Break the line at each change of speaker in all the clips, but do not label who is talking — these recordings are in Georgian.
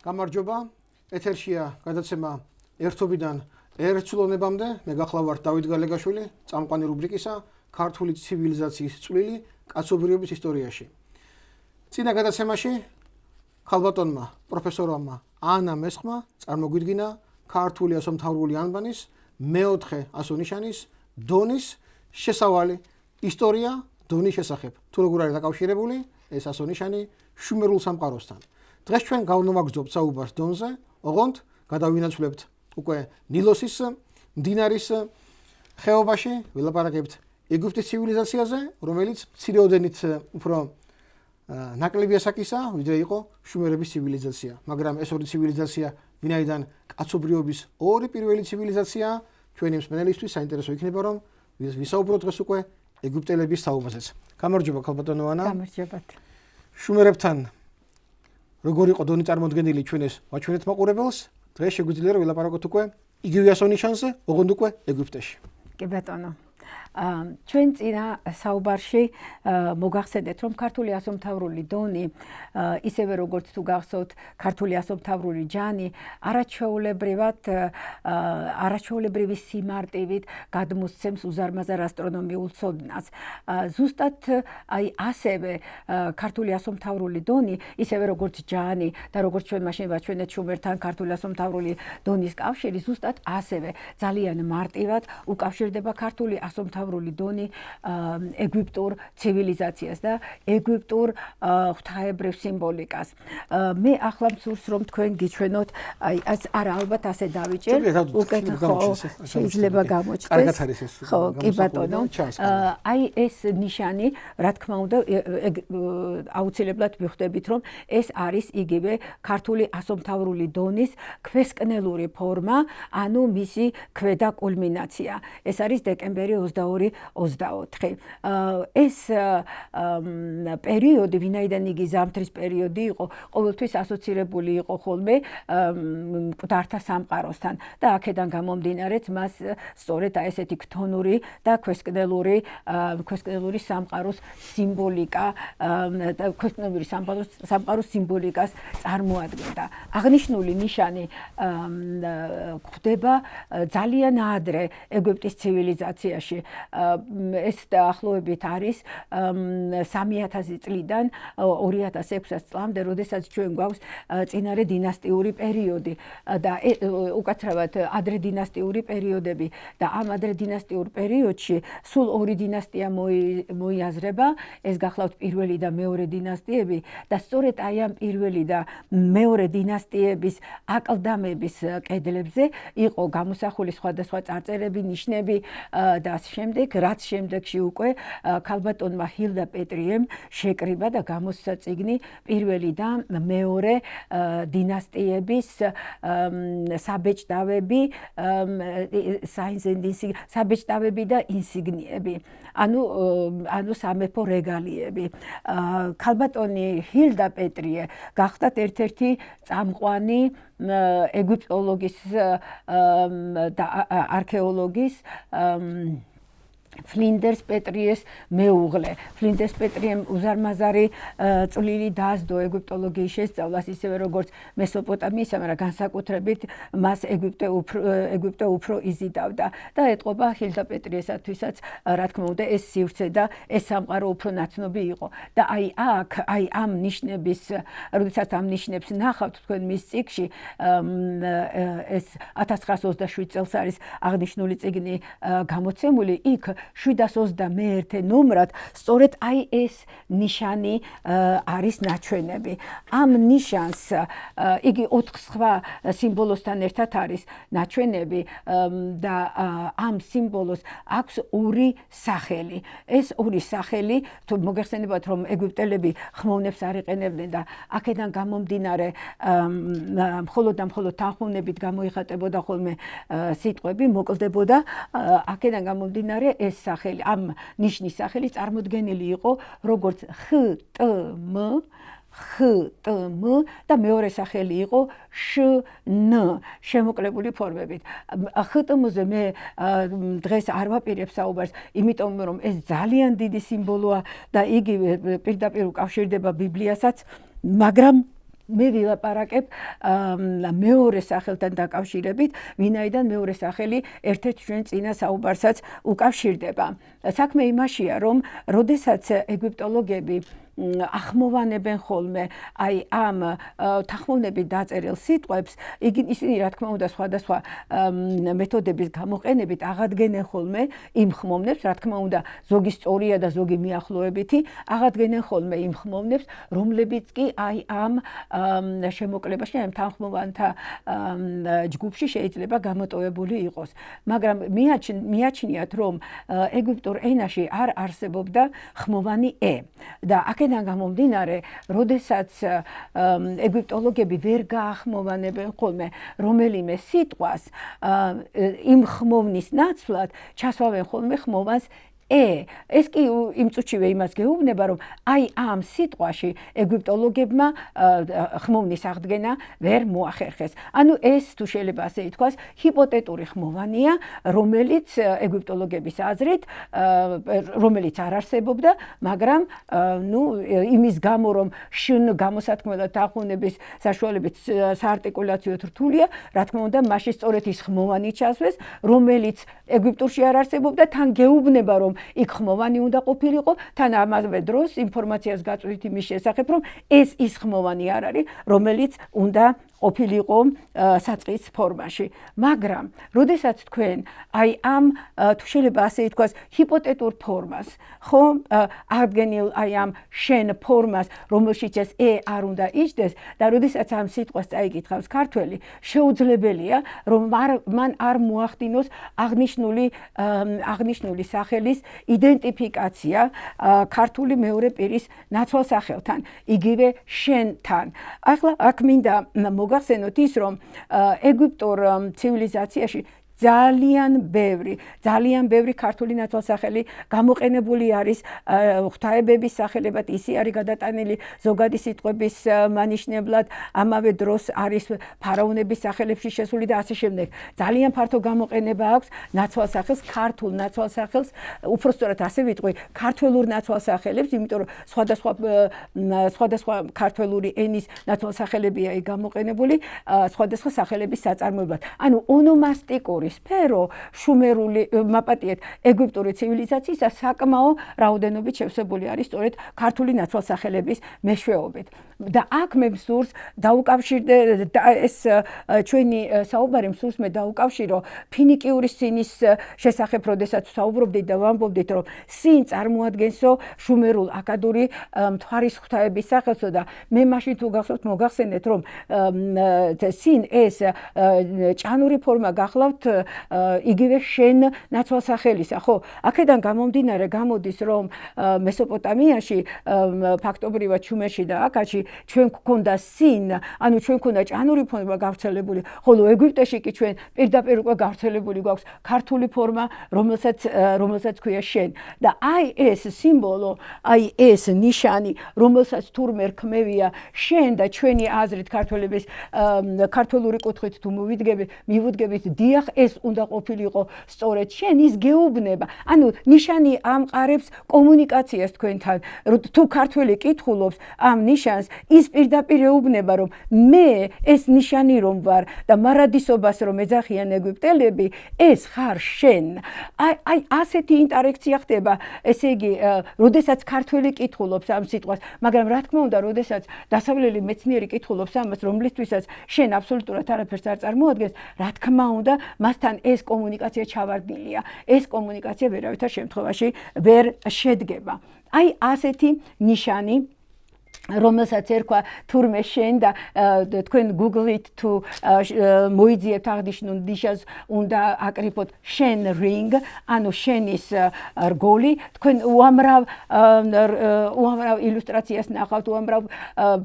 გამარჯობა, ეთერშია გადაცემა ერთობიდან ერთწლოვანებამდე. მე გახლავართ დავით გალეგაშვილი, წამყვანი რუბრიკისა ქართული ცივილიზაციის წვლილი კაცობრიობის ისტორიაში. წინა გადაცემაში ქალბატონმა პროფესორმა ანა მესხმა წარმოგვიდგინა ქართული ასომთავრული ანბანის მეოთხე ასონიშანის დონის შესავალი ისტორია დონის შესახებ. თუ როგორ არის დაკავშირებული ეს ასონიშანი შუმერულ სამყაროსთან. დღეს ჩვენ გავნოვაგრძობთ საუბარს დონზე, ოღონდ გადავინაცვლებთ უკვე ნილოსის მდინარის ხეობაში, ვილაპარაკებთ ეგვიპტის ცივილიზაციაზე, რომელიც მცირეოდენით უფრო ნაკლები ასაკისა, ვიდრე იყო შუმერების ცივილიზაცია. მაგრამ ეს ორი ცივილიზაცია, ვინაიდან კაცობრიობის ორი პირველი ცივილიზაციაა, ჩვენი მსმენელისთვის საინტერესო იქნება, რომ ვისაუბროთ დღეს უკვე ეგვიპტელების თაობაზეც. გამარჯობა ქალბატონო ანა.
გამარჯობათ.
შუმერებთან როგორ იყო დონი წარმოდგენილი ჩვენ ეს ვაჩვენეთ მაყურებელს, დღეს შეგვიძლია რომ ვილაპარაკოთ უკვე იგივე ასონიშანზე, ოღონდ უკვე ეგვიპტეში.
კი ბატონო. ჩვენ წინა საუბარში მოგახსენეთ, რომ ქართული ასომთავრული დონი, ისევე როგორც თუ გახსოვთ, ქართული ასომთავრული ჯანი, არაჩვეულებრივი სიმარტივით გადმოსცემს უზარმაზარ ასტრონომიულ ცოდნას. ზუსტად აი ასევე ქართული ასომთავრული დონი, ისევე როგორც ჯანი და როგორც ჩვენ მაშინ ვაჩვენეთ შუმერთან ქართული ასომთავრული დონის კავშირი, ზუსტად ასევე ძალიან მარტივად უკავშირდება ქართული ასომთავრული დონი ეგვიპტურ ცივილიზაციას და ეგვიპტურ ღვთაებრივ სიმბოლიკას. მე ახლა მსურს რომ თქვენ გიჩვენოთ, აი არა ალბათ ასე დავიჭერ, უკეთ ხო შეიძლება გამოჩნდეს.
კარგად არის ეს.
ხო, კი ბატონო. აი ეს ნიშანი, რა თქმა უნდა, აუცილებლად მიხვდებით, რომ ეს არის იგივე ქართული ასომთავრული დონის ქვესკნელური ფორმა, ანუ მისი ქვედა კულმინაცია. ეს არის დეკემბერი 22-24. ეს პერიოდი, ვინაიდან იგი ზამთრის პერიოდი იყო, ყოველთვის ასოცირებული იყო ხოლმე მკვდართა სამყაროსთან და აქედან გამომდინარეც მას სწორედ ესეთი ქთონური და ქვესკნელური სამყაროს სიმბოლიკა და ქვესკნელური სამყაროს სიმბოლიკას წარმოადგენდა. აღნიშნული ნიშანი გვხვდება ძალიან ადრე ეგვიპტის ცივილიზაციაში. ეს დაახლოებით არის 3000 წლიდან 2006 წლამდე, როდესაც ჩვენ გვაქვს წინარე დინასტიური პერიოდი და უკაცრავად ადრე დინასტიური პერიოდები და ამ ადრე დინასტიურ პერიოდში სულ ორი დინასტია მოიაზრება, ეს გახლავთ პირველი და მეორე დინასტიები და სწორედ აი ამ პირველი და მეორე დინასტიების აკლდამების კედლებზე იყო გამოსახული სხვადასხვა წარწერები, ნიშნები და შემდეგ, რაც შემდეგში უკვე ქალბატონმა ჰილდა პეტრიემ შეკრიბა და გამოსცა წიგნი პირველი და მეორე დინასტიების საბეჭდავები და ინსიგნიები, ანუ სამეფო რეგალიები. ქალბატონი ჰილდა პეტრიე გახდათ ერთ-ერთი წამყვანი ეგვიპტოლოგის და არქეოლოგის ფლინდერს პეტრიეს მეუღლე. ფლინდერს პეტრიემ უზარმაზარი წვლილი დაასდო ეგვიპტოლოგიის შესწავლას, ისევე როგორც მესოპოტამიისა, მაგრამ განსაკუთრებით მას ეგვიპტე უფრო იზიდავდა და ეტყობა ჰილდა პეტრიესათვისაც, რა თქმა უნდა, ეს სივრცე და ეს სამყარო უფრო ნაცნობი იყო. და აი ამ ნიშნების, როდესაც ამ ნიშნებს ნახავთ თქვენ მის წიგნში, ეს 1927 წელს არის აღნიშნული წიგნი გამოცემული, იქ 721 ნომრად სწორედ აი ეს ნიშანი არის ნაჩვენები. ამ ნიშანს იგი 4 სხვა სიმბოლოსთან ერთად არის ნაჩვენები და ამ სიმბოლოს აქვს ორი სახელი. ეს ორი სახელი, თუ მოგეხსენებათ, რომ ეგვიპტელები ხმოვნებს არ იყენებდნენ და აქედან გამომდინარე მხოლოდ თანხმოვნებით გამოიხატებოდა ხოლმე სიტყვები, მოკლდებოდა აქედან გამომდინარე ეს სახელი, ამ ნიშნის სახელი წარმოდგენილი იყო როგორც ხტმ და მეორე სახელი იყო შნ, შემოკლებული ფორმებით. ხტმ-ზე მე დღეს არ ვაპირებ საუბარს, იმიტომ რომ ეს ძალიან დიდი სიმბოლოა და იგი პირდაპირ უკავშირდება ბიბლიასაც, მაგრამ მე ვილაპარაკებ მეორე სახელთან დაკავშირებით, ვინაიდან მეორე სახელი ერთ-ერთ ჩვენ წინა საუბარსაც უკავშირდება. საქმე იმაშია, რომ როდესაც ეგვიპტოლოგები ახმოვანებენ ხოლმე აი ამ თანხმოვნებით დაწერილ სიტყვებს, ისინი რა თქმა უნდა სხვადასხვა მეთოდების გამოყენებით აღადგენენ ხოლმე იმ ხმოვნებს, რა თქმა უნდა ზოგი სწორია და ზოგი მიახლოებითი, აღადგენენ ხოლმე იმ ხმოვნებს, რომლებიც კი აი ამ შემოკლებაში, ამ თანხმოვანთა ჯგუფში შეიძლება გამოტოვებული იყოს. მაგრამ მიაჩნიათ, რომ ეგვიპტურ ენაში არ არსებობდა ხმოვანი ე და აქედან გამომდინარე, როდესაც ეგვიპტოლოგები ვერ გაახმოვანებენ ხოლმე რომელიმე სიტყვას, იმ ხმოვნის ნაცვლად ჩასვავენ ხოლმე ხმოვანს ეს კი იმ წუთშივე იმას გეუბნება, რომ აი ამ სიტყვაში ეგვიპტოლოგებმა ხმოვნის აღდგენა ვერ მოახერხეს. ანუ ეს თუ შეიძლება ასე ითქვას, ჰიპოთეტური ხმოვანია, რომელიც ეგვიპტოლოგების აზრით, რომელიც არ არსებობდა, მაგრამ იმის გამო, რომ შნ გამოსათქმელად თანხმოვნების საშუალებით საარტიკულაციოდ რთულია, რა თქმა უნდა, მაშინ სწორედ ის ხმოვანი ჩასვეს, რომელიც ეგვიპტურში არ არსებობდა, თან გეუბნება, რომ იქ ხმოვანი უნდა ყოფილიყო, თან ამავე დროს ინფორმაციას გაწვდით იმის შესახებ, რომ ეს ის ხმოვანი არ არის, რომელიც უნდა ყოფილიყო საწყის ფორმაში. მაგრამ, როდესაც თქვენ აი ამ თუ შეიძლება ასე ითქვას, ჰიპოთეტურ ფორმას, ხო, აღდგენილ აი ამ შენ ფორმას, რომელშიც ეს არ უნდა იჯდეს და როდესაც ამ სიტყვას წაიკითხავს ქართველი, შეუძლებელია, რომ მან არ მოახდინოს აღნიშნული სახელის იდენტიფიკაცია ქართული მეორე პირის ნაცვალსახელთან, იგივე შენთან. ახლა აქ მინდა მოგახსენოთ ის, რომ ეგვიპტურ ცივილიზაციაში ძალიან ბევრი ქართული ნაცვალსახელი გამოყენებული არის ღვთაებების სახელებად, ისე არის გადატანილი ზოგადი სიტყვების მანიშნებლად, ამავე დროს არის ფარაონების სახელებში შესული და ასე შემდეგ. ძალიან ფართო გამოყენება აქვს ნაცვალსახელს, ქართულ ნაცვალსახელს, უпростоრად ასე ვიტყვი, ქართველურ ნაცვალსახელებს, იმიტომ რომ სხვადასხვა ქართველური ენის ნაცვალსახელებია გამოყენებული, სხვადასხვა სახელების საწარმოებლად. ანუ ონომასტიკური სფერო შუმერული მაპატიეთ ეგვიპტური ცივილიზაციისა საკმაო რაოდენობით შევსებული არის სწორედ ქართული ნაცვალსახელების მეშვეობით. და აქ მე მსურს დაუკავშირდე ეს ჩვენი საუბარი მსურს მე დაუკავშირო ფინიკიური სინის შესახებ, როდესაც საუბრობდით და ვამბობდით, რომ სინ წარმოადგენსო შუმერულ აკადური მთვარის ღვთაების სახელსო და მე მაშინ თუ გახსოვთ მოგახსენეთ, რომ სინ ეს ჭანური ფორმა გახლავთ იგივე შენ ნაცვალსახელისა, ხო? აქედან გამომდინარე გამოდის, რომ მესოპოტამიაში, ფაქტობრივად შუმერში და აკადში ჩვენ გვქონდა სინ, ანუ ჩვენ გვქონდა ჭანური ფორმა გავრცელებული, ხოლო ეგვიპტეში კი ჩვენ პირდაპირ უკვე გავრცელებული გვაქვს ქართული ფორმა, რომელსაც ქვია შენ. და აი ეს სიმბოლო, აი ეს ნიშანი, რომელსაც თურმე რქმევია შენ და ჩვენი აზრით ქართველების ქართულური კუთხით თუ მივუდგებით, დიახ, ეს უნდა ყოფილიყო სწორედ შენ, ის გეუბნება. ანუ ნიშანი ამყარებს კომუნიკაციას თქვენთან. თუ ქართველი კითხულობს ამ ნიშანს, ის პირდაპირ ეუბნება, რომ მე ეს ნიშანი რომ ვარ და მარადისობას რომ ეძახიან ეგვიპტელები, ეს ხარ შენ. აი ასეთი ინტერაქცია ხდება, ესე იგი, როდესაც ქართველი კითხულობს ამ სიტყვას, მაგრამ რა თქმა უნდა, როდესაც დასავლელი მეცნიერი კითხულობს ამას, რომლისთვისაც შენ აბსოლუტურად არაფერს არ წარმოადგენს, რა თქმა უნდა, მასთან ეს კომუნიკაცია ჩავარდნილია. ეს კომუნიკაცია ვერავითარ შემთხვევაში ვერ შედგება. აი ასეთი ნიშანი, რომელსაც ერქვა თურმე შენ და თქვენ Google-ით თუ მოიძიებთ აღნიშნულ ნიშანს, უნდა აკრიფოთ შენ ring, ანუ შენის რგოლი, თქვენ უამრავ ილუსტრაციას ნახავთ, უამრავ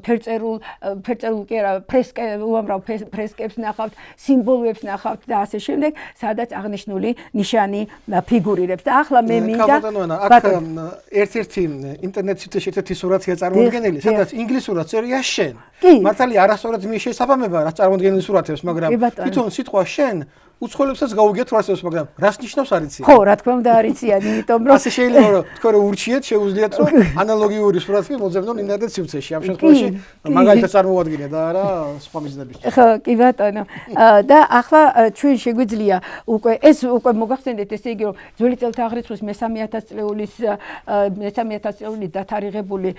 ფერწერულ კი არა, უამრავ ფრესკებს ნახავთ, სიმბოლოებს ნახავთ და ასე შემდეგ, სადაც აღნიშნული ნიშანი ფიგურირებს. და ახლა მე მინდა
აქ ერთ-ერთი ინტერნეტში ერთ-ერთი სურათია წარმოდგენილი, სადაც ინგლისურად წერია შენ. მართალია არასწორად მის შესაბამება, რაც წარმოდგენილი სურათებს, მაგრამ თვითონ სიტყვა შენ უცხოელებსაც გაუგიათ რა არსებობს, მაგრამ რას ნიშნავს არიციან?
ხო, რა თქმა უნდა არიციან, იმიტომ რომ
ასე შეიძლება რომ თქვენ რომ ურჩიეთ, შეუძლიათ რომ ანალოგიური სურათი მოძებნონ ინტერნეტ სივრცეში. ამ შემთხვევაში მაგალითად წარმოუადგინე და არა სხვა მიზნებისთვის.
ხო, კი ბატონო. და ახლა ჩვენ შეგვიძლია უკვე მოგახსენდეთ ესე იგი რომ ძველი წელთა აღრიცხვის მე-3000 წლეული დათარიღებული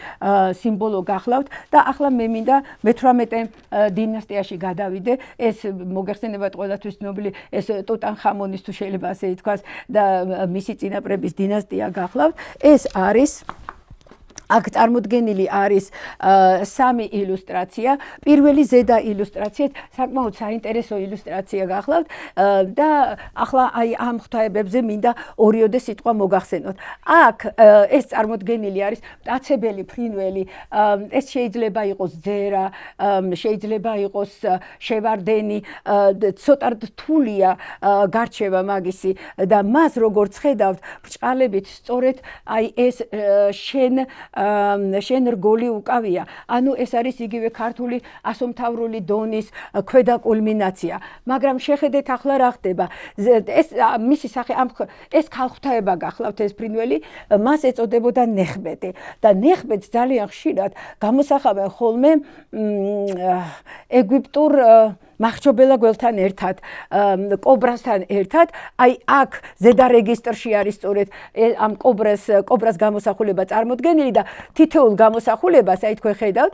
სიმბოლო გახლავთ და ახლა მე მინდა მე-18 დინასტიაში გადავიდე. ეს მოგახსენებათ ყველასთვის ცნობილი ეს ტუტანხამონის თუ შეიძლება ასე ითქვას და მისი წინაპრების დინასტია გახლავთ. ეს არის აქ წარმოდგენილი არის სამი ილუსტრაცია. პირველი ზედა ილუსტრაცია საკმაოდ საინტერესო ილუსტრაცია გახლავთ და ახლა აი ამ ღვთაებებზე მინდა ორიოდე სიტყვა მოგახსენოთ. აქ ეს წარმოდგენილი არის მტაცებელი ფრინველი. ეს შეიძლება იყოს ძერა, შეიძლება იყოს შევარდენი, ცოტა რთულია გარჩევა მაგისი და მას როგორც ხედავთ ბრჭყალებით სწორედ აი ეს შენ რგოლი უკავია. ანუ ეს არის იგივე ქართული ასომთავრული დონის ქვედა კულმინაცია. მაგრამ შეხედეთ ახლა რა ხდება. ეს მისი სახე ეს ქალღვთაება გახლავთ ეს ფრინველი, მას ეწოდებოდა ნეხბეტი და ნეხბეტს ძალიან ხშირად გამოსახავენ ხოლმე ეგვიპტურ მახრჩობელა გველთან ერთად, კობრასთან ერთად. აი აქ ზედა რეგისტრში არის სწორედ ამ კობრას გამოსახულება წარმოდგენილი და თითოეულ გამოსახულებას აი თქვენ ხედავთ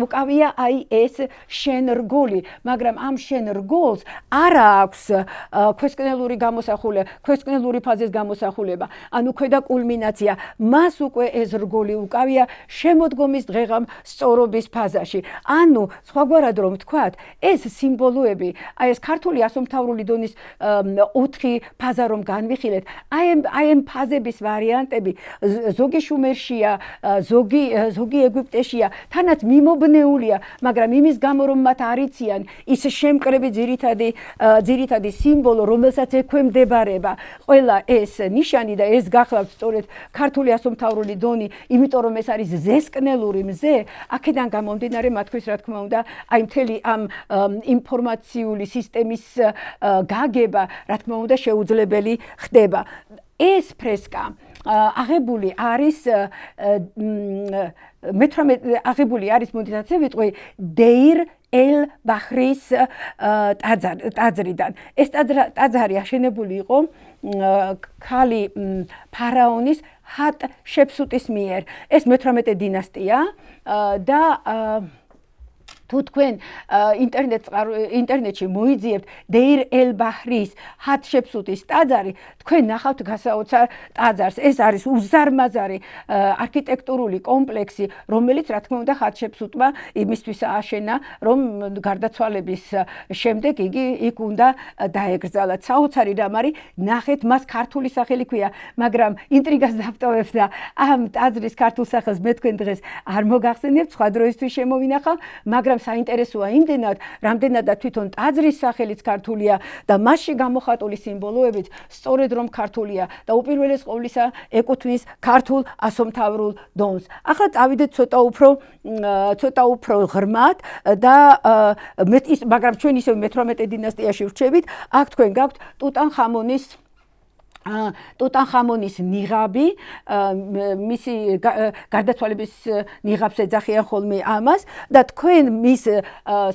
უკავია აი ეს შენ რგოლი, მაგრამ ამ შენ რგოლს არა აქვს ქვესკნელური გამოსახულება, ქვესკნელური ფაზის გამოსახულება, ანუ ქვედა კულმინაცია. მას უკვე ეს რგოლი უკავია შემოდგომის დღეღამ სწორობის ფაზაში. ანუ სხვაგვარად რომ ვთქვათ, ეს სიმბოლოები, აი ეს ქართული ასომთავრული დონის 4 ფაზა რომ განვიხილეთ, აი ამ ფაზების ვარიანტები ზოგი შუმერშია, ზოგი ეგვიპტეშია, თანაც მიმობნეულია, მაგრამ იმის გამო რომ მათ არიციან ის შემკრები ძირითადი სიმბოლო, რომელსაც ექვემდებარება ყველა ეს ნიშანი და ეს გახლავთ სწორედ ქართული ასომთავრული დონი, იმიტომ რომ ეს არის ზესკნელური მზე, აქედან გამომდინარე მათთვის რა თქმა უნდა, აი მთელი ამ ინფორმაციული სისტემის გაგება, რა თქმა უნდა, შეუძლებელი ხდება. ეს ფრესკა აღებული არის აღებული არის მოდით ასე ვიტყვი დეირ ელ ბაჰრის ტაძრიდან. ეს ტაძარი აშენებული იყო ქალი ფარაონის ჰატშეპსუტის მიერ. ეს მე-18 დინასტია და თუ თქვენ ინტერნეტში მოიძიებთ დეირ ელ ბაჰრის ჰატშეპსუტის ტაძარი, თქვენ ნახავთ გასაოცარ ტაძარს. ეს არის უზარმაზარი არქიტექტურული კომპლექსი, რომელიც რა თქმა უნდა ჰატშეპსუტმა იმისთვის ააშენა, რომ გარდაცვალების შემდეგ იგი იქ უნდა დაეკრძალათ. საოცარი რამ არის, ნახეთ, მას ქართული სახელი ქვია, მაგრამ ინტრიგას დავტოვებ და ამ ტაძრის ქართულ სახელს მე თქვენ დღეს არ მოგახსენებთ, სხვა დროისთვის შემოვინახავ, მაგრამ საინტერესოა იმდენად, რამდენადაც თვითონ ტაძრის სახელიც ქართულია და მასში გამოხატული სიმბოლოებიც სწორედ რომ ქართულია და უპირველეს ყოვლისა ეკუთვნის ქართულ ასომთავრულ დონს. ახლა წავიდეთ ცოტა უფრო ღრმად და მაგრამ ჩვენ ისევ მე-18 დინასტიაში ვრჩებით. აქ თქვენ გაქვთ ტუტანხამონის ნიღაბი, მისი გარდაცვალების ნიღაბს ეძახიან ხოლმე ამას და თქვენ მის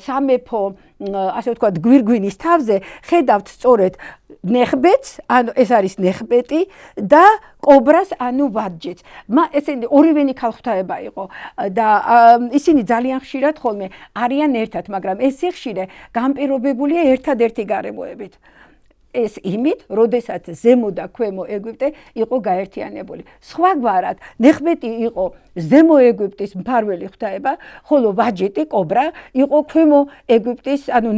სამეფო ასე ვთქვათ გვირგვინის თავზე ხედავთ სწორედ ნეხბეტს, ანუ ეს არის ნეხბეტი და კობრას, ანუ ვარჯეთს. ესენი ორივენი ქალღვთაება იყო და ისინი ძალიან ხშირად ხოლმე არიან ერთად, მაგრამ ეს ხშირე განპირობებულია ერთადერთი გარემოებით. ეს იმით, როდესაც ზემო და ქვემო ეგვიპტე იყო გაერთიანებული. სხვაგვარად, ნეხბეტი იყო ზემო ეგვიპტის მფარველი ღვთაება, ხოლო ვაჯეტი, კობრა იყო ქვემო ეგვიპტის, ანუ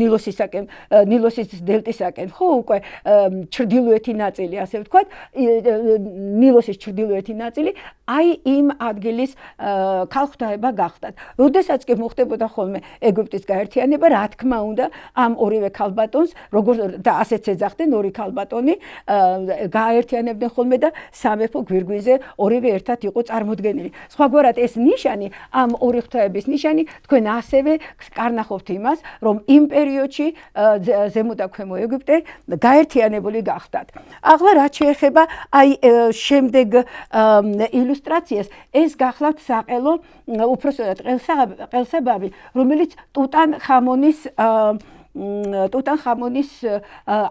ნილოსის დელტისაკენ, ხო, უკვე ჩრდილოეთი ნაწილი, ასე ვთქვათ, ნილოსის ჩრდილოეთი ნაწილი, აი იმ ადგილის ქალღვთაება გახდათ. როდესაც კი მოხდებოდა ხოლმე ეგვიპტის გაერთიანება, რა თქმა უნდა, ამ ორივე ქალბატონს, როგორც და ასეც ეძახდნენ ეძახდნენ ორი ქალბატონი გააერთიანებდნენ ხოლმე და სამეფო გვირგვინზე ორივე ერთად იყო წარმოდგენილი. სხვაგვარად ეს ნიშანი, ამ ორი ღვთაების ნიშანი თქვენ ასევე კარნახობთ იმას, რომ იმ პერიოდში ზემო და ქვემო ეგვიპტე გაერთიანებული გახდათ. ახლა რაც შეეხება აი შემდეგ ილუსტრაციას, ეს გახლავთ საყელო უпроსტად ყელსაბამი, რომელიც ტუტანხამონის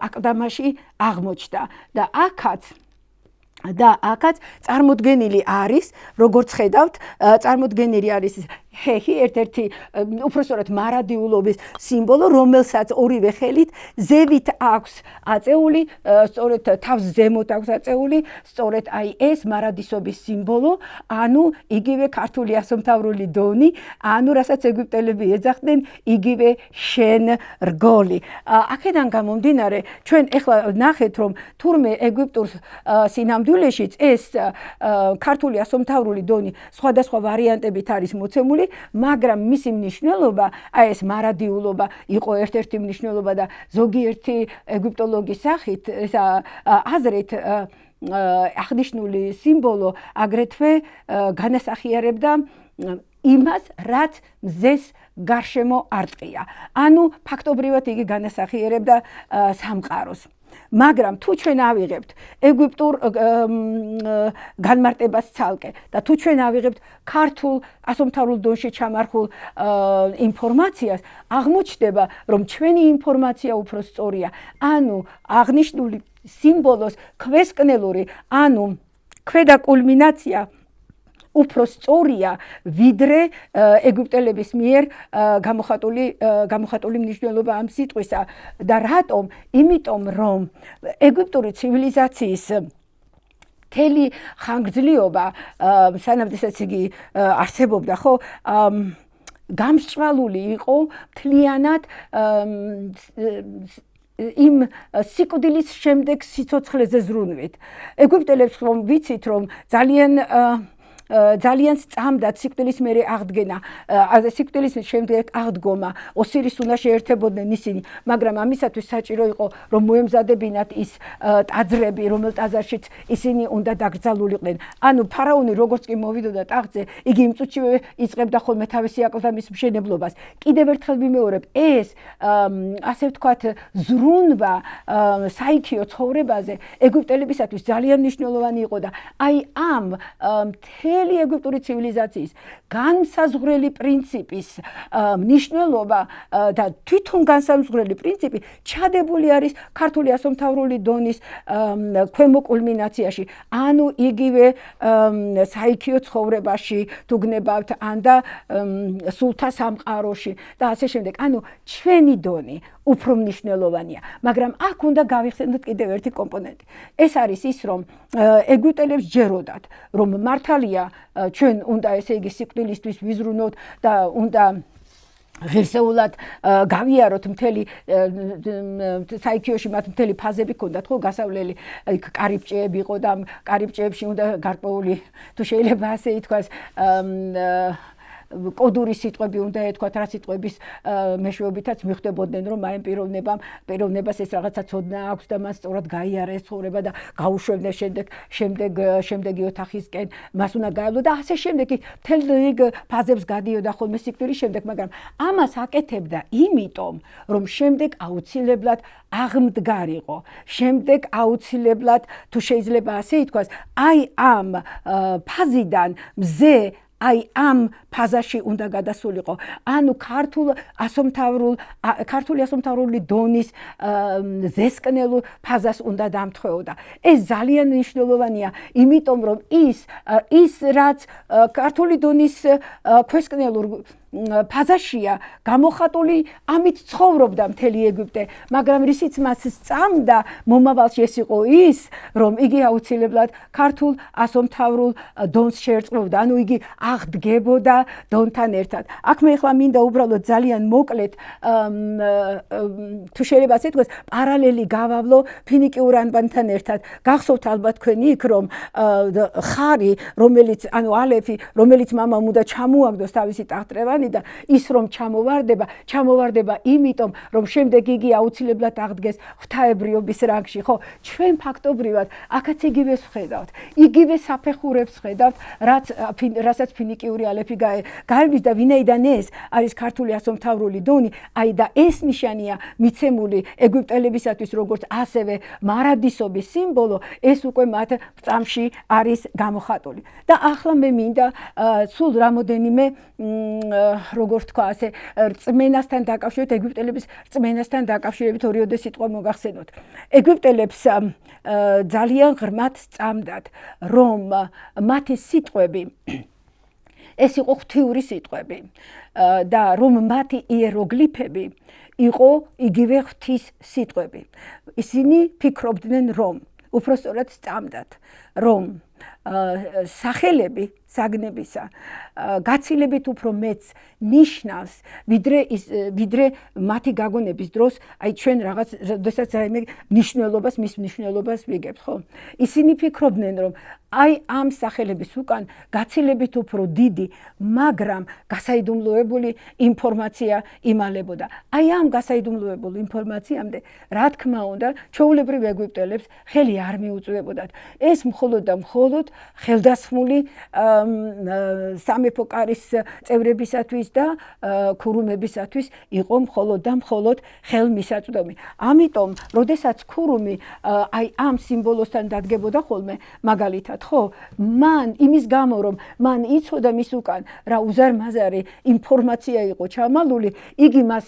აკლდამაში აღმოჩნდა და აქაც წარმოდგენილი არის, როგორც ხედავთ, წარმოდგენილი არის ჰეჰი, ერთ-ერთი უпроსტად მარადიულობის სიმბოლო, რომელსაც ორივე ხელით ზევით აქვს აწეული, სწორედ თავს ზემოთ აქვს აწეული, სწორედ აი ეს მარადისობის სიმბოლო, ანუ იგივე ქართული ასომთავრული დონი, ანუ რასაც ეგვიპტელები ეძახდნენ, იგივე შენ რგოლი. აქედან გამომდინარე, ჩვენ ეხლა ნახეთ, რომ თურმე ეგვიპტურ სინამდვილეშიც ეს ქართული ასომთავრული დონი სხვადასხვა ვარიანტებით არის მოცემული, მაგრამ მისი მნიშვნელობა, აი ეს მარადიულობა იყო ერთ-ერთი მნიშვნელობა და ზოგიერთი ეგვიპტოლოგის სახით, აზრით აღნიშნული სიმბოლო აგრეთვე განასახიერებდა იმას, რაც მზეს გარშემო არტყია. ანუ ფაქტობრივად იგი განასახიერებდა სამყაროს. მაგრამ თუ ჩვენ ავიღებთ ეგვიპტურ განმარტებას ცალკე და თუ ჩვენ ავიღებთ ქართულ ასომთავრულ დონში ჩამარხულ ინფორმაციას, აღმოჩნდება, რომ ჩვენი ინფორმაცია უფრო სწორია. ანუ აღნიშნული სიმბოლოს ქვესკნელური, ანუ ქვედა კულმინაცია უფრო სწორია, ვიდრე ეგვიპტელების მიერ გამოხატული მნიშვნელობა ამ სიტყვისა. და რატომ? იმიტომ, რომ ეგვიპტური ცივილიზაციის მთელი ხანგრძლივობა, სანამ იგი არსებობდა, ხო, გამსჭვალული იყო მთლიანად იმ სიკვდილის შემდეგ სიცოცხლეზე ზრუნვით. ეგვიპტელებს რომ ვიცით, რომ ძალიან სწამდათ სიკვდილის მერე აღდგენა, სიკვდილის შემდეგ აღდგომა, ოსირის უნდა შეერთებოდნენ ისინი, მაგრამ ამისათვის საჭირო იყო, რომ მოემზადებინათ ის ტაძრები, რომელ ტაძარშიც ისინი უნდა დაკრძალულიყვნენ. ანუ ფარაონი როგორც კი მოვიდოდა ტახტზე, იგი იმ წუთშივე იწყებდა ხოლმე თავისი აკლდამის მშენებლობას. კიდევ ერთხელ ვიმეორებ, ეს ასე ვთქვათ, ზრუნვა საიქიო ცხოვრებაზე ეგვიპტელებისათვის ძალიან მნიშვნელოვანი იყო და აი ამ მთელი ეგვიპტური ცივილიზაციის განსაზღვრელი პრინციპის მნიშვნელობა და თვითონ განსაზღვრელი პრინციპი ჩადებული არის ქართული ასომთავრული დონის ქვემო კულმინაციაში, ანუ იგივე საიქიო ცხოვრებაში თუ გნებავთ, ან და სულთა სამყაროში და ასე შემდეგ. ანუ ჩვენი დონი უფრო მნიშვნელოვანია, მაგრამ აქ უნდა გავიხსენოთ კიდევ ერთი კომპონენტი. ეს არის ის, რომ ეგვიპტელებს ჯეროდათ, რომ მართალია ჩვენ უნდა ესე იგი სიკვდილისთვის ვიზრუნოთ და უნდა ღირსეულად გავიაროთ მთელი საიქიოში მათ მთელი ფაზები ჰქონდათ, ხო, გასავლელი კარიბჭეები იყო და ამ კარიბჭეებში უნდა გარკვეული, თუ შეიძლება ასე ითქვას, კოდური სიტყვები უნდა ეთქვათ, რა სიტყვების მეშვეობითაც მიხვდებოდნენ, რომ აი პიროვნებას ეს რაღაცა ცოდნა აქვს და მას სწორად გაიარა ეს ცხოვრება და გაუშვებდნენ შემდეგი ოთახისკენ, მას უნდა გაევლო და ასე შემდეგ მთელ რიგ ფაზებს გადიოდა ხოლმე სიკვდილის შემდეგ, მაგრამ ამას აკეთებდა იმიტომ, რომ შემდეგ აუცილებლად აღმდგარიყო. შემდეგ აუცილებლად, თუ შეიძლება ასე ითქვას, აი ამ ფაზიდან მზე აი ამ ფაზაში უნდა გადასულიყო. ანუ ქართული ასომთავრული დონის ზესკნელურ ფაზას უნდა დამთხოვოდა. ეს ძალიან მნიშვნელოვანია, იმიტომ რომ ის რაც ქართული დონის ქვესკნელურ ფაზაშია გამოხატული, ამით ცხოვრობდა მთელი ეგვიპტე, მაგრამ რისიც მას სწამდა მომავალში ეს იყო ის, რომ იგი აუცილებლად ქართულ ასომთავრულ დონს შეერწყმოდა, ანუ იგი აღდგებოდა დონთან ერთად. აქ მე ახლა მინდა უბრალოდ ძალიან მოკლედ თუ შეიძლება ასე ვთქვათ, პარალელი გავავლო ფინიკიურ ანბანთან ერთად. გახსოვთ ალბათ თქვენი იქ, რომ ხარი, რომელიც, ანუ ალეფი, რომელიც მამამ უნდა ჩამოაგდოს თავისი ტახტრევანი, თვალიდან ის რომ ჩამოვარდება იმიტომ რომ შემდეგ იგი აუცილებლად აღდგეს ღვთაებრიობის რანგში ხო ჩვენ ფაქტობრივად აქაც იგივეს ვხედავთ იგივე საფეხურებს ვხედავთ რასაც ფინიკიური ალეფი გაივლის და ვინაიდან ეს არის ქართული ასომთავრული დონი აი და ეს ნიშანია მიცემული ეგვიპტელებისათვის როგორც ასევე მარადისობის სიმბოლო ეს უკვე მათ წამში არის გამოხატული და ახლა მე მინდა სულ რამოდენიმე როგორ თქვა ასე რწმენასთან დაკავშირებით ეგვიპტელების რწმენასთან დაკავშირებით ორიოდე სიტყვა მოგახსენოთ ეგვიპტელებს ძალიან ღრმად სწამდათ რომ მათი სიტყვები ეს იყო ღვთიური სიტყვები და რომ მათი იეროგლიფები იყო იგივე ღვთის სიტყვები ისინი ფიქრობდნენ რომ უпростоრად სწამდათ რომ სახელები საგნებისა გაცილებით უფრო მეც ნიშნავს ვიდრე მათი გაგონების დროს აი ჩვენ რაღაც როდესაც რაიმე მნიშვნელობას მის მნიშვნელობას ვიგებთ ხო ისინი ფიქრობდნენ რომ აი ამ სახელების უკან გაცილებით უფრო დიდი მაგრამ გასაიდუმლოებული ინფორმაცია იმალებოდა აი ამ გასაიდუმლოებულ ინფორმაციამდე რა თქმა უნდა ჩვეულებრივ ეგვიპტელებს ხელი არ მიუწვდებოდათ ეს მხოლოდ და მხოლოდ ხელდასხმული სამეფო კარის წევრებისათვის და ქურუმებისათვის იყო მხოლოდ და მხოლოდ ხელმისაწვდომი. ამიტომ, როდესაც ქურუმი აი ამ სიმბოლოსთან დადგებოდა ხოლმე, მაგალითად, ხო, მან იმის გამო, რომ მან იცოდა მის უკან რა უზარმაზარი ინფორმაცია იყო ჩამალული, იგი მას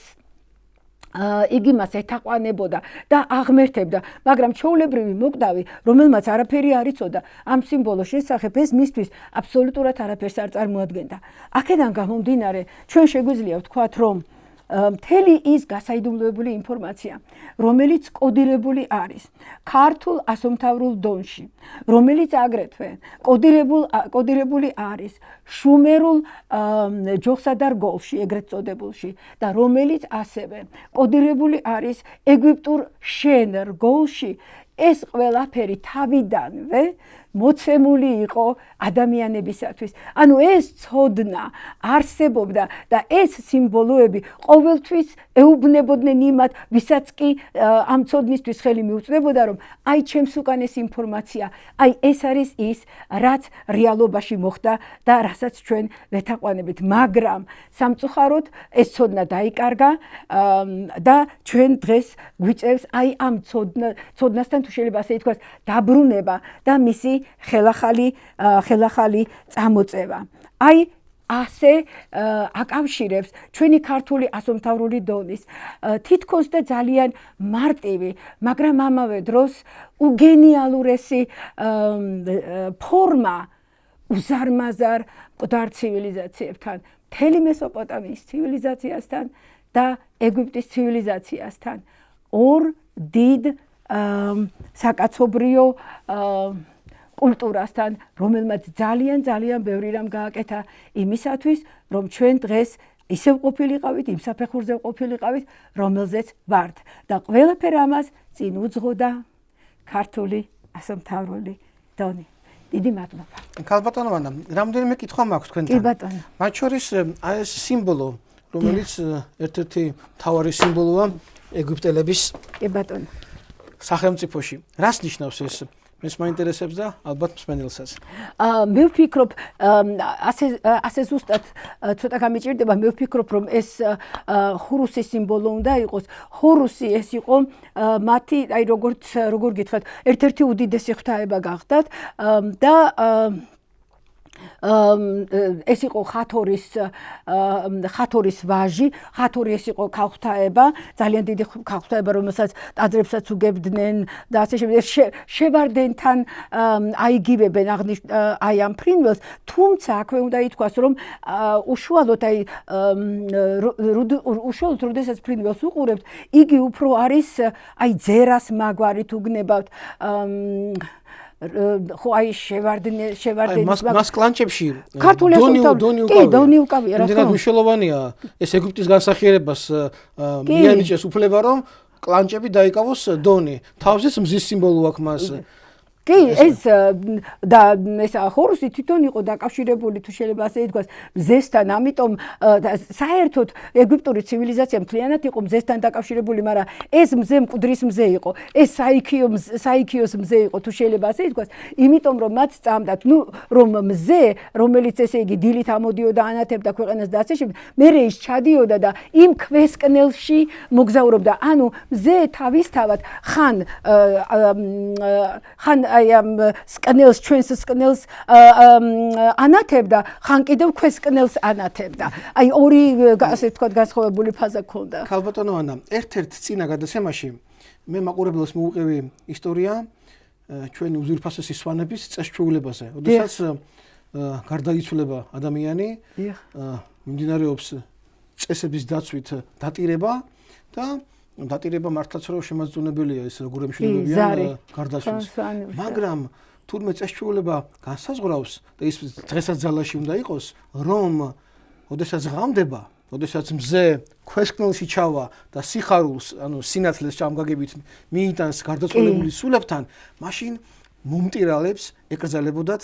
ეთაყვანებოდა და აღმერთებდა, მაგრამ ჩვეულებრივი მოკდავი, რომელმაც არაფერი არ იცოდა ამ სიმბოლოს შესახებ, ეს მისთვის აბსოლუტურად არაფერს არ წარმოადგენდა. აქედან გამომდინარე, ჩვენ შეგვიძლია ვთქვათ, რომ მთელი ის გასაიდუმლოებული ინფორმაცია, რომელიც კოდირებული არის ქართულ ასომთავრულ დონში, რომელიც აგრეთვე კოდირებული არის შუმერულ ჯოხსადარ-გოლში, ეგრეთ წოდებულში და რომელიც ასევე კოდირებული არის ეგვიპტურ შენერ-გოლში, ეს ყველაფერი თავიდანვე მოცემული იყო ადამიანებისათვის. ანუ ეს ცოდნა არსებობდა და ეს სიმბოლოები ყოველთვის ეუბნებოდნენ იმათ, ვისაც კი ამ ცოდნისთვის ხელი მიუწვდებოდა, რომ აი ჩემს უკან ეს ინფორმაცია, აი ეს არის ის, რაც რეალობაში მოხდა და რასაც ჩვენ ვეთაყვანებით. მაგრამ სამწუხაროდ ეს ცოდნა დაიკარგა და ჩვენ დღეს გვიწევს აი ამ ცოდნასთან თუ შეიძლება ასე ითქვას, დაბრუნება და მისი ხელახალი წამოწევა. აი ასე აკავშირებს ჩვენი ქართული ასომთავრული დონის თითქოს და ძალიან მარტივი, მაგრამ ამავე დროს უგენიალურესი ფორმა უზარმაზარ მკვდარ ცივილიზაციებთან, მთელი მესოპოტამიის ცივილიზაციასთან და ეგვიპტის ცივილიზაციასთან ორ დიდ საკაცობრიო კულტურასთან, რომელმაც ძალიან ბევრი რამ გააკეთა იმისათვის, რომ ჩვენ დღეს ისევ ყოფილიყავით, იმ საფეხურზე ყოფილიყავით, რომელზეც ვართ. და ყველაფერ ამას წინ უძღოდა ქართული ასომთავრული დონი. დიდი მადლობა.
ქალბატონო ვანდა, რამდენიმე კითხვა მაქვს თქვენთან.
კი ბატონო.
მათ შორის აი ეს სიმბოლო, რომელიც ერთ-ერთი მთავარი სიმბოლოა ეგვიპტელების
კი ბატონო.
სახელმწიფოში. რას ნიშნავს ეს? მეს მაინტერესებს და ალბათ მსმენელსაც.
მე ვფიქრობ, ასე ზუსტად ცოტა გამიჭირდება, მე ვფიქრობ, რომ ეს ჰორუსის სიმბოლო უნდა იყოს. ჰორუსი ეს იყო მათი, აი როგორ გითხრათ, ერთ-ერთი უდიდესი ღვთაება გახდათ და ეს იყო ხათორის ვაჟი, ხათორი ეს იყო ქალღმერთება, ძალიან დიდი ქალღმერთება, რომელსაც ტაძრებსაც უგებდნენ და ასე შემდეგ. შევარდენთან აიგივებენ აი ამ ფრინველს, თუმცა აქვე უნდა ითქვას, რომ უშუალოდ როდესაც ფრინველს უყურებთ, იგი უფრო არის აი ძერას მაგვარი თუ გნებავთ ხო აი შევარდენის
მას კლანჩებში
დონი უკავია რა თქმა
უნდა. მნიშვნელოვანია ეს ეგვიპტის განსახიერებას მიანიჭეს უფლება, რომ კლანჩები დაიკავოს დონი. თავზეც მზის სიმბოლო აქვს მას.
კი, ეს და ეს ხორუსი თვითონ იყო დაკავშირებული თუ შეიძლება ასე ითქვას მზესთან, ამიტომ საერთოდ ეგვიპტური ცივილიზაცია მთლიანად იყო მზესთან დაკავშირებული, მაგრამ ეს მზე მკვდრის მზე იყო, ეს საიქიოს მზე იყო თუ შეიძლება ასე ითქვას, იმიტომ რომ მათ სწამდათ, რომ მზე, რომელიც ესე იგი დილით ამოდიოდა ანათებდა ქვეყანას და ასე შემდეგ, მერე ის ჩადიოდა და იმ ქვესკნელში მოგზაურობდა. ანუ მზე თავისთავად ხან აი ამ სკნელს ჩვენს სკნელს ანათებდა, ხან კიდევ ქვესკნელს ანათებდა. აი ორი ასე ვთქვათ განსხვავებული ფაზა ქონდა.
ქალბატონო ანა, ერთ-ერთ წინა გადაცემაში მე მაყურებელს მოვუყევი ისტორია ჩვენი უზურპასესი სვანების წესჩვეულებაზე. როდესაც გარდაიცვლება ადამიანი, მიმდინარეობს წესების დაცვით დატირება და დატირება მართლაც რომ შემაძუნებელია ეს როგორ ემშვენებიან გარდაცვლას. მაგრამ თურმე წესჩვეულება განსაზღვრავს და ის დღესაც ძალაში უნდა იყოს, რომ ოდესაც ღამდება, ოდესაც მზე ქვესკნელში ჩავა და სიხარულს, ანუ სინათლეს ჩამგაგებით მიიტანს გარდაცვლებული სულებთან, მაშინ მომტირალებს ეკრძალებოდათ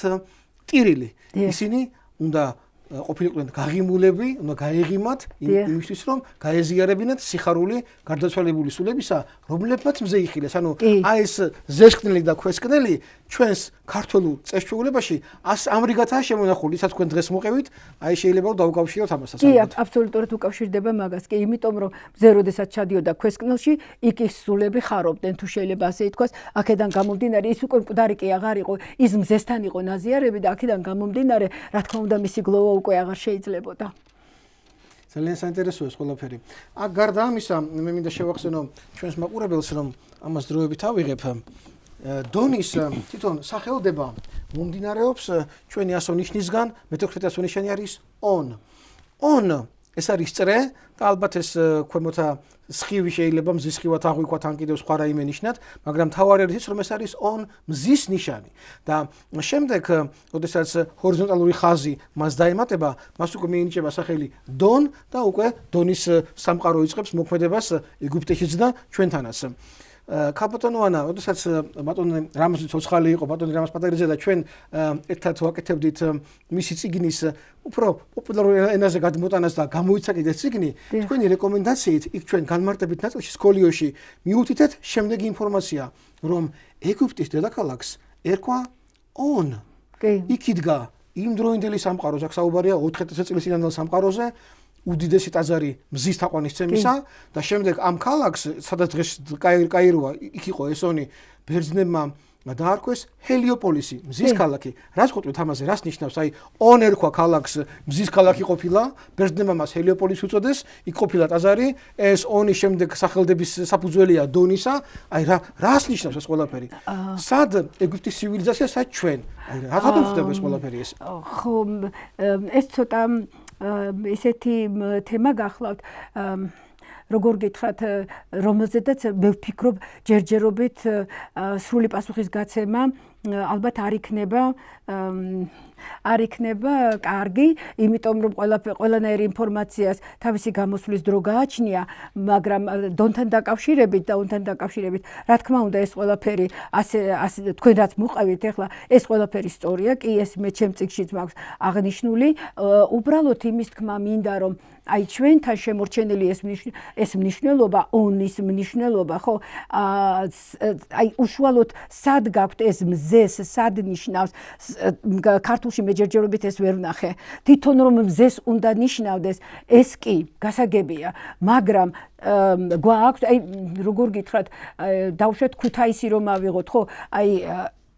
ტირილი. ისინი უნდა ყოფილიყვნენ გაღიმულები, უნდა გაეღიმათ იმისთვის, რომ გაეზიარებინათ სიხარული გარდაცვალებული სულებისა, რომლებმაც მზე იხილეს. ანუ აი ეს ზესკნელი და ქვესკნელი ჩვენს ქართულ წესჩვეულებაში ამრიგათაა შემონახული, ისა თქვენ დღეს მოყევით, აი შეიძლება რომ დავუკავშიროთ ამასაც.
კი, აბსოლუტურად უკავშირდება მაგას. კი, იმიტომ რომ მზე როდესაც ჩადიოდა ქვესკნელში, იქ ის სულები ხარობდნენ, თუ შეიძლება ასე ითქვას, აქედან გამომდინარე, ის უკვე მკვდარი კი აღარ იყო, ის მზესთან იყო ნაზიარები და აქედან გამომდინარე, რა თქმა უნდა, მისი გლოვა უკვე აღარ შეიძლებოდა.
ძალიან საინტერესოა ეს ყველაფერი. აქ გარდა ამისა, მე მინდა შევახსენო ჩვენს მაყურებელს, რომ ამას დროებით ავიღებ. დონის თვითონ სახელდება მომდინარეობს ჩვენი ასონიშნისგან, მე-16 ასონიშანი არის on. on ეს არის წრე და ალბათ ეს ქვემოთა სხივი შეიძლება მზის სხივად აღვიქვათ ან კიდევ სხვა რაიმე ნიშნად, მაგრამ თავარი არის ის, რომ ეს არის on მზის ნიშანი. და შემდეგ, როდესაც ჰორიზონტალური ხაზი მას დაემატება, მას უკვე მიენიჭება სახელი დონ და უკვე დონის სამყარო იწყებს მოქმედებას ეგვიპტეშიც და ჩვენთანაც. ქალბატონო ანა, როდესაც ბატონი რამაზი ცოცხალი იყო, ბატონი რამაზ პატერიძე და ჩვენ ერთად ვაკეთებდით მისი წიგნის უფრო პოპულარულ ენაზე გადმოტანას და გამოიცა კიდე წიგნი, თქვენი რეკომენდაციით იქ ჩვენ განმარტებით ნაწილში სკოლიოში მიუთითეთ შემდეგი ინფორმაცია, რომ ეგვიპტის დედაქალაქს ერქვა on. იქ იდგა იმ დროინდელი სამყაროს, აქ საუბარია 4000 წლის წინანდელ სამყაროზე, უდიდესი ტაძარი მზის თაყვანისცემისა და შემდეგ ამ ქალაქს, სადაც დღეს კაიროა, იქ იყო ესონი, ბერძნებმა დაარქვეს ჰელიოპოლისი, მზის ქალაქი. რას ხვდებით ამაზე, რას ნიშნავს? აი, on ერქვა ქალაქს, მზის ქალაქი ყოფილა, ბერძნებმა მას ჰელიოპოლისი უწოდეს, იქ ყოფილა ტაძარი, ეს onis შემდეგ სახელდების საფუძველია დონისა. აი, რას ნიშნავს ეს ყველაფერი? სად ეგვიპტის ცივილიზაცია, სად ჩვენ? აი, რატომ ხდება ეს ყველაფერი ეს?
ხო, ეს ცოტა ესეთი თემა გახლავთ, როგორ გითხრათ, რომელზედაც მე ვფიქრობ, ჯერჯერობით სრული პასუხის გაცემა ალბათ არ იქნება კარგი, იმიტომ რომ ყველანაირი ინფორმაციას თავისი გამოსვლის დრო გააჩნია, მაგრამ დონთან დაკავშირებით და უნთან დაკავშირებით, რა თქმა უნდა, ეს ყველაფერი ასე თქვენ რაც მოყავით ახლა, ეს ყველაფერი სწორია, კი ეს მე ჩემ წიგნშიც მაქვს აღნიშნული, უბრალოდ იმის თქმა მინდა, რომ აი ჩვენთან შემორჩენილი ეს მნიშვნელობა, onis მნიშვნელობა, ხო? აი უშუალოდ სად გაქვთ ეს მზეს, სად ნიშნავს? ქართულში მე ჯერჯერობით ეს ვერ ვნახე. თვითონ რომ მზეს უნდა ნიშნავდეს, ეს კი გასაგებია, მაგრამ გვაქვს, აი როგორ გითხრათ, დავუშვათ ქუთაისი რომ ავიღოთ, ხო? აი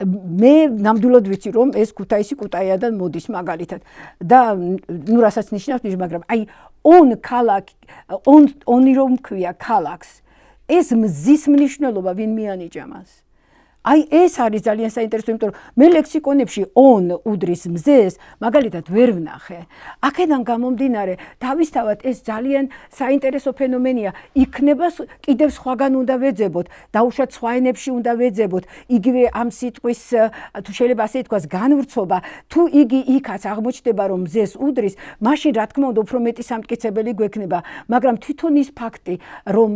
მე ნამდვილად ვიცი რომ ეს ქუთაისი კუტაიადან მოდის მაგალითად და ნუ რასაც ნიშნავს, მაგრამ აი on ქალაქი, oni რომ ქვია ქალაქს, ეს მზის მნიშვნელობა ვინ მიანიჭა მას? აი ეს არის ძალიან საინტერესო, იმიტომ რომ მე ლექსიკონებში on უდრის მზეს მაგალითად ვერ ვნახე. აქედან გამომდინარე, თავისთავად ეს ძალიან საინტერესო ფენომენია. იქნება კიდევ სხვაგან უნდა ვეძებოთ, დაუშვათ სხვა ენებში უნდა ვეძებოთ, იგივე ამ სიტყვის თუ შეიძლება ასე ითქვას განვრცობა, თუ იგი იქაც აღმოჩნდება რომ მზეს უდრის, მაშინ რა თქმა უნდა უფრო მეტი სამტკიცებელი გვექნება, მაგრამ თვითონ ის ფაქტი, რომ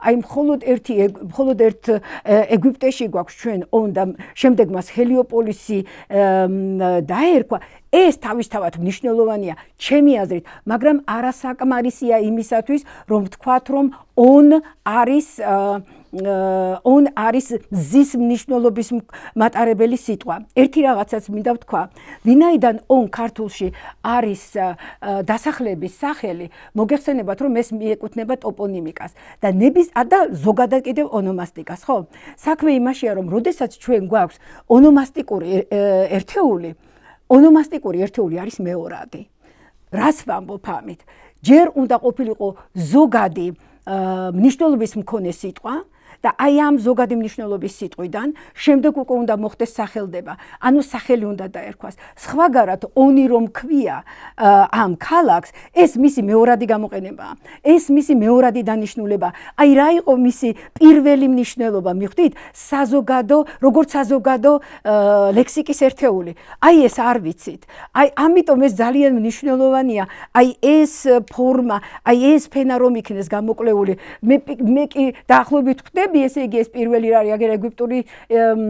აი მხოლოდ ერთ ეგვიპტეში გვაქვს ჩვენ ჩვენ უნდა შემდეგ მას ჰელიოპოლისი დაერქვა ეს თავისთავად მნიშვნელოვანია ჩემი აზრით, მაგრამ არასაკმარისია იმისათვის, რომ ვთქვათ, რომ on არის მზის მნიშვნელობის მატარებელი სიტყვა. ერთი რაღაცაც მინდა ვთქვა, ვინაიდან on ქართულში არის დასახლების სახელი, მოგეხსენებათ, რომ ეს მიეკუთვნება ტოპონიმიკას და და ზოგადად კიდევ ონომასტიკას, ხო? საქმე იმაშია, რომ როდესაც ჩვენ გვაქვს ონომასტიკური ერთეული არის მეორადი. რას ვამბობ ამით? ჯერ უნდა ყოფილიყო ზოგადი მნიშვნელობის მქონე სიტყვა და აი ამ ზოგადი მნიშვნელობის სიტყვიდან შემდეგ უკვე უნდა მოხდეს სახელდება. ანუ სახელი უნდა დაერქვას. სხვაგარად ონი რომ ქვია ამ ქალაქს, ეს მისი მეორადი გამოყენებაა. ეს მისი მეორადი დანიშნულება. აი რა იყო მისი პირველი მნიშვნელობა, მიხვდით? როგორც საზოგადო ლექსიკის ერთეული. აი ეს არ ვიცით. აი ამიტომ ეს ძალიან მნიშვნელოვანია. აი ეს ფორმა, აი ეს ფენა რომ იქნეს გამოკლეული. მე კი დაახლოებით ვხვდები ესე იგი ეს პირველი რა არის ეგვიპტური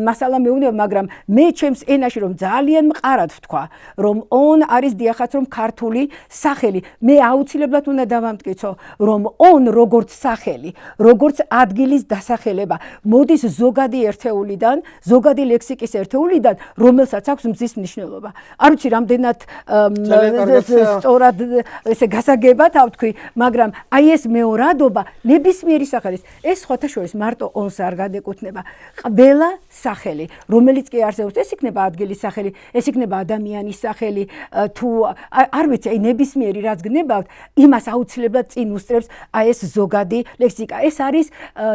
მასალა მეუბნება, მაგრამ მე ჩემს ენაში რომ ძალიან მყარად ვთქვა, რომ on არის დიახაც რომ ქართული სახელი. მე აუცილებლად უნდა დავამტკიცო, რომ on როგორც სახელი, როგორც ადგილის დასახელება, მოდის ზოგადი ერთეულიდან, ზოგადი ლექსიკის ერთეულიდან, რომელსაც აქვს მზის მნიშვნელობა. არ ვიცი რამდენად სწორად ესე გასაგებად ავთქვი, მაგრამ აი ეს მეორადობა ნებისმიერი სახელის, ეს სხვათა შორის მარტო onს არ გადეკუთვნება. ყველა სახელი, რომელიც კი არსებობს, ეს იქნება ადგილის სახელი, ეს იქნება ადამიანის სახელი, თუ არ ვიცი, აი ნებისმიერი რაც გნებავთ, იმას აუცილებლად წინ უსწრებს აი ეს ზოგადი ლექსიკა. ეს არის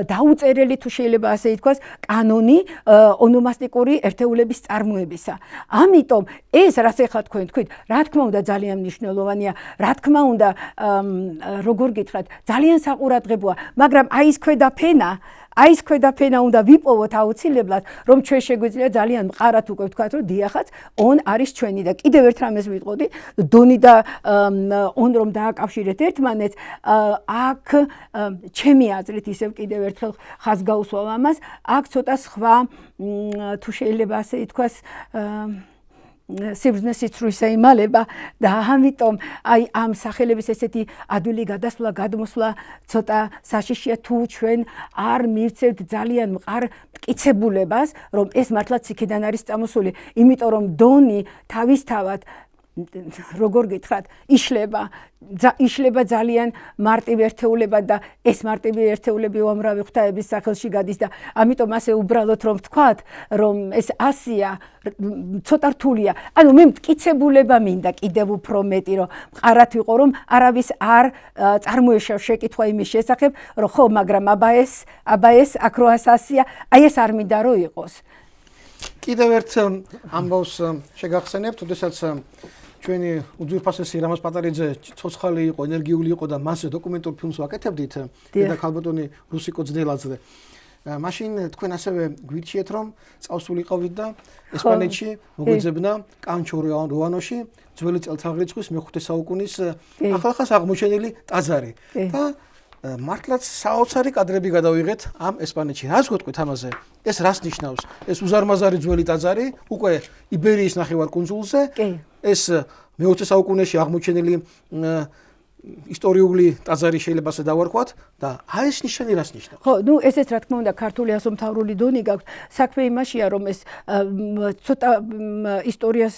დაუწერელი, თუ შეიძლება ასე ითქვას, კანონი ონომასტიკური ერთეულების წარმოებისა. ამიტომ ეს რაც ახლა თქვენ თქვით, რა თქმა უნდა ძალიან მნიშვნელოვანია, რა თქმა უნდა როგორ გითხრათ, ძალიან საყურადღებოა, მაგრამ აი ეს ქვედა ფენა უნდა ვიპოვოთ აუცილებლად, რომ ჩვენ შეგვიძლია ძალიან მყარად უკვე ვთქვათ, რომ დიახაც on არის ჩვენი და კიდევ ერთ რამეს ვიტყოდი, დონი და on რომ დააკავშირეთ ერთმანეთს, აქ ჩემი აზრით ისევ კიდევ ერთხელ ხაზს გაუსვავ ამას, აქ ცოტა სხვა თუ შეიძლება ასე ითქვას სიბრძნეს იცრუისა იმალება და ამიტომ აი ამ სახელების ესეთი ადვილი გადასვლა, გადმოსვლა ცოტა საშიშია თუ ჩვენ არ მივცევთ ძალიან მყარ მტკიცებულებას, რომ ეს მართლაც იქიდან არის წამოსული, იმიტომ რომ დონი თავისთავად როგორ გითხრათ, იშლება ძალიან მარტივი ერთეულებად და ეს მარტივი ერთეულები უამრავი ღვთაების სახელში გადის და ამიტომ ასე უბრალოდ რომ ვთქვათ, რომ ეს 100-ია, ცოტა რთულია. ანუ მე მტკიცებულება მინდა კიდევ უფრო მეტი, რომ მყარად ვიყო, რომ არავის არ წარმოეშევ შეკითხვა იმის შესახებ, რომ ხო, მაგრამ აბა ეს აქ რო 100-ია, აი ეს არ მინდა რომ იყოს.
კიდევ ერთ ამბავს შეგახსენებთ, თუნდაც ჩვენი უძვირფასესი რამაზ პატარიძე ცოცხალი იყო, ენერგიული იყო და მასზე დოკუმენტურ ფილმს ვაკეთებდით და ქალბატონი რუსიკო ძნელაძე. მაშინ თქვენ ასევე გვირჩიეთ, რომ წავსულიყავით და ესპანეთში მოგვეძებნა კანჩო როანოში ძველი წელთაღრიცხვის მე-5 საუკუნის ახალ-ახალ აღმოჩენილი ტაძარი. და მართლაც საოცარი კადრები გადავიღეთ ამ ესპანეთში. რას გეტყვით ამაზე? ეს რას ნიშნავს? ეს უზარმაზარი ძველი ტაძარი უკვე იბერიის ნახევარკუნძულზე. ეს მე-20 საუკუნეში აღმოჩენილი ისტორიული ტაძარი შეიძლება ასე დავარქვათ და აი ეს ნიშანი რას ნიშნავს?
ხო, ესეც რა თქმა უნდა ქართული ასომთავრული დონი გაქვს. საქმე იმაშია, რომ ეს ცოტა ისტორიას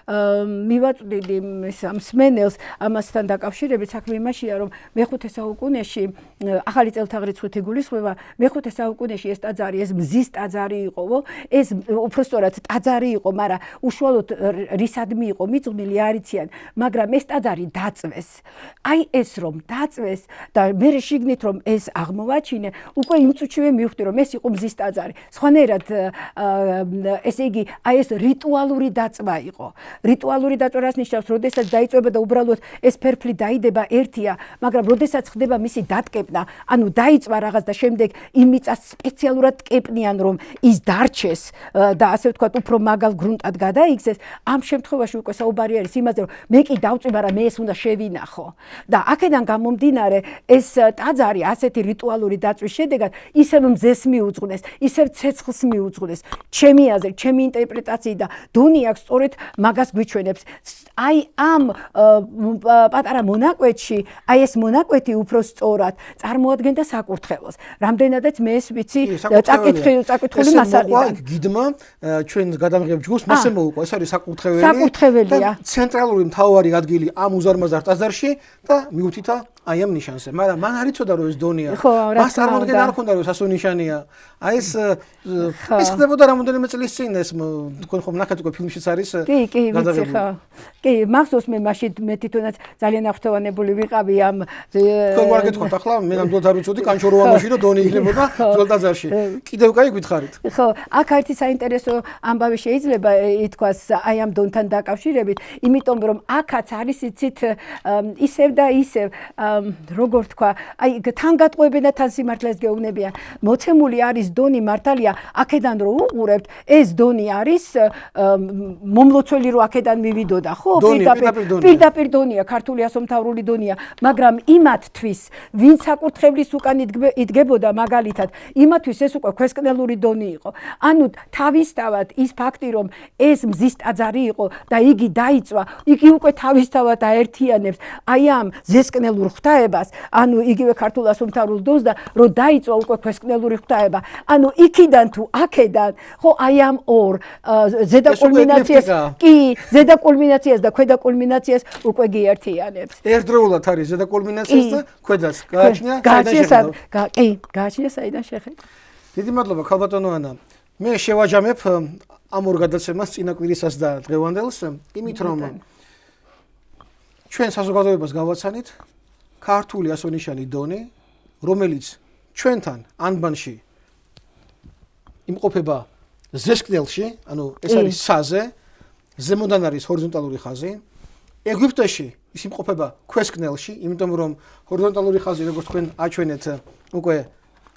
მივაწვდიდი ამ სმენელს ამასთან დაკავშირებით. საქმე იმაშია, რომ მე-5 საუკუნეში ახალი წელთაღრიცხვით იგულისხმება, მე-5 საუკუნეში ეს ტაძარი, ეს მზის ტაძარი იყო, ეს უпростоრად ტაძარი იყო, მაგრამ უშუალოდ რისადმი იყო მიძღვნილი არ იციან, მაგრამ ეს ტაძარი დაწვეს. აი ეს რომ დაწვეს და მე შიგნით რომ ეს აღმოვაჩინე, უკვე იმ წუთშივე მივხვდი რომ ეს იყო მზის ტაძარი. სხვანაირად ესე იგი, აი ეს რიტუალური დაწვა იყო. რიტუალური დაწვა რას ნიშნავს? როდესაც დაიწვება და უბრალოდ ეს ფერფლი დაიდება ერთია, მაგრამ როდესაც ხდება მისი დატკეპნა, ანუ დაიწვა რაღაც და შემდეგ იმ მიწას სპეციალურად ტკეპნიან რომ ის დარჩეს და ასე ვთქვათ უფრო მაგალ გრუნტად გადაიქცეს, ამ შემთხვევაში უკვე საუბარი არის იმაზე რომ მე კი დავწვი, მაგრამ მე ეს უნდა შევინახო. და აქედან გამომდინარე ეს ტაძარი ასეთი რიტუალური დაწვის შედეგად ისევ მზეს მიუძღვნეს, ისევ ცეცხლს მიუძღვნეს. ჩემი აზრით, ჩემი ინტერპრეტაციით და დონი აქვს სწორედ მაგას გვიჩვენებს. აი ამ პატარა მონაკვეთში, აი ეს მონაკვეთი უფრო სწორად წარმოადგენდა საკურთხეველს. რამდენადაც მე ეს ვიცი წაკითხული მასალიდან.
გიდმა ჩვენ გადამღებ ჯგუფს მასე მოუყვა. ეს არის საკურთხეველი.
საკურთხეველია.
ცენტრალური მთავარი ადგილი ამ უზარმაზარ ტაძარში და მიუთითა აი ამ ნიშანზე. მაგრამ მან არ იცოდა რომ ეს დონია. მას წარმოადგენდა არ ხონდა რომ სასო ნიშანია. აი ეს ხდებოდა რამოდენიმე წლის წინ ეს თქვენ ხომ ნახეთ უკვე ფილმშიც არის.
კი, ვიცი ხო. კი, მახსოვს მე მაშინ მე თვითონაც ძალიან აღფრთოვანებული ვიყავი ამ
თქვენ ვარ გეთქვათ ახლა მე ნამდვილად არ ვიცოდი კანჩოროვანოში რომ დონი იქნებოდა ძველ ტაძარში. კიდევ კაი გითხარით.
ხო, აქ ერთი საინტერესო ამბავი შეიძლება ითქვას აი ამ დონთან დაკავშირებით, იმიტომ რომ აქაც არის იცით ისევ და ისევ როგორ თქვა, აი თანგატყუებენ და თან სიმართლეს გეუბნებიან. მოცემული არის დონი მართალია, აქედან რო უყურებთ, ეს დონი არის მომლოცველი რო აქედან მივიდოდა, ხო? პირდაპირ დონია, ქართული ასომთავრული დონია, მაგრამ იმათთვის, ვინც საკურთხევლის უკან იდგებოდა მაგალითად, იმათთვის ეს უკვე ქვესკნელური დონი იყო. ანუ თავისთავად ის ფაქტი, რომ ეს მზის ტაძარი იყო და იგი დაიწვა, იგი უკვე თავისთავად აერთიანებს აი ამ ზესკნელურ ღვთაებას, ანუ იგივე ქართულ ასომთავრულ დონს და რო დაიწვა უკვე ქვესკნელური ღვთაება. ანუ იქიდან თუ აქედან, ხო, აი ამ ორ ზედა კულმინაციას, კი, ზედა კულმინაციას და ქვედა კულმინაციას უკვე გიერთიანებს.
ერთდროულად არის ზედა კულმინაციას და ქვედაც. გააჩნია
საიდან შეხედა.
დიდი მადლობა ქალბატონო ანა. მე შევაჯამებ ამ ორ გადაცემას წინა კვირისას და დღევანდელს, იმით რომ ჩვენ საზოგადოებას გავაცანით ქართული ასონიშანი დონი, რომელიც ჩვენთან ანბანში იმყოფება ზესკნელში, ანუ ეს არის საზე, ზემოდან არის ჰორიზონტალური ხაზი. ეგვიპტეში ის იმყოფება ქვესკნელში, იმიტომ რომ ჰორიზონტალური ხაზი, როგორც თქვენ აჩვენეთ, უკვე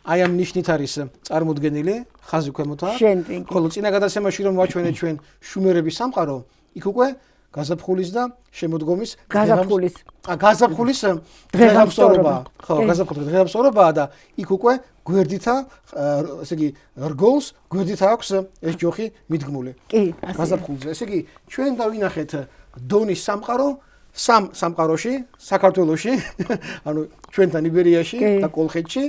აი ამ ნიშნით არის წარმოდგენილი, ხაზი ქვემოთ აქვს. ხოლო წინა გადაცემაში რომ ვაჩვენეთ ჩვენ შუმერების სამყარო, იქ უკვე გაზაფხულის და შემოდგომის გაზაფხულის დღეღამსწორობა. ხო, გაზაფხულის დღეღამსწორობაა და იქ უკვე გვერდითა, ესე იგი, რგოლს გვერდით აქვს ეს ჯოხი მიდგმული.
კი,
გაზაფხულზე. ესე იგი, ჩვენ დავინახეთ დონის სამყარო სამ სამყაროში, საქართველოში, ანუ ჩვენთან იბერიაში და კოლხეთში,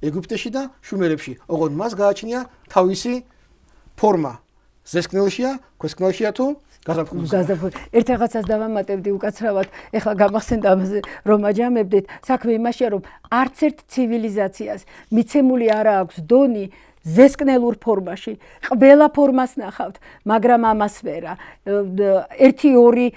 ეგვიპტეში და შუმერებში. ოღონდ მას გააჩნია თავისი ფორმა. ზესკნელშია, ქვესკნელშია თუ გაზაფხულზე.
ერთ რაღაცას დავამატებდი უკაცრავად, ეხლა გამახსენდა ამაზე რომ აჯამებდით, საქმე იმაშია რომ არც ერთ ცივილიზაციას მიცემული არა აქვს დონი ზესკნელურ ფორმაში. ყველა ფორმას ნახავთ, მაგრამ ამას ვერა. ერთი ორი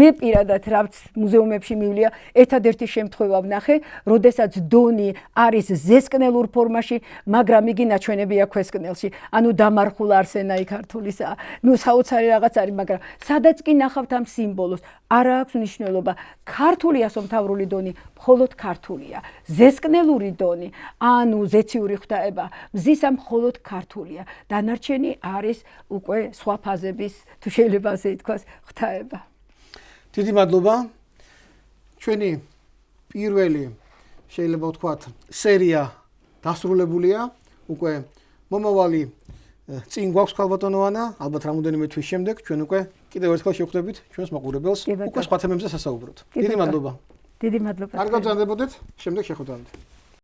მე პირადად რაც მუზეუმებში მივლია, ერთადერთი შემთხვევა ვნახე, როდესაც დონი არის ზესკნელურ ფორმაში, მაგრამ იგი ნაჩვენებია ქვესკნელში. ანუ დამარხულა არსენაი ქართულისა. ნუ საოცარი რაღაც არის, მაგრამ სადაც კი ნახავთ ამ სიმბოლოს, არა აქვს მნიშვნელობა. ქართული ასომთავრული დონი მხოლოდ ქართულია. ზესკნელური დონი, ანუ ზეციური ღვთაება, მზის მხოლოდ ქართულია. დანარჩენი არის უკვე სხვა ფაზების, თუ შეიძლება ასე ითქვას, ღვთაება.
დიდი მადლობა. ჩვენი პირველი შეიძლება ვთქვათ სერია დასრულებულია. უკვე მომავალი წინ გვაქვს ქალბატონო ანა, ალბათ რამოდენიმე თვის შემდეგ ჩვენ უკვე კიდევ ერთხელ შევხვდებით ჩვენს მაყურებელს უკვე სხვა თემებზე სასაუბროთ. დიდი მადლობა.
დიდი მადლობა.
არ გაგზავნებოდეთ, შემდეგ შეხვდებით.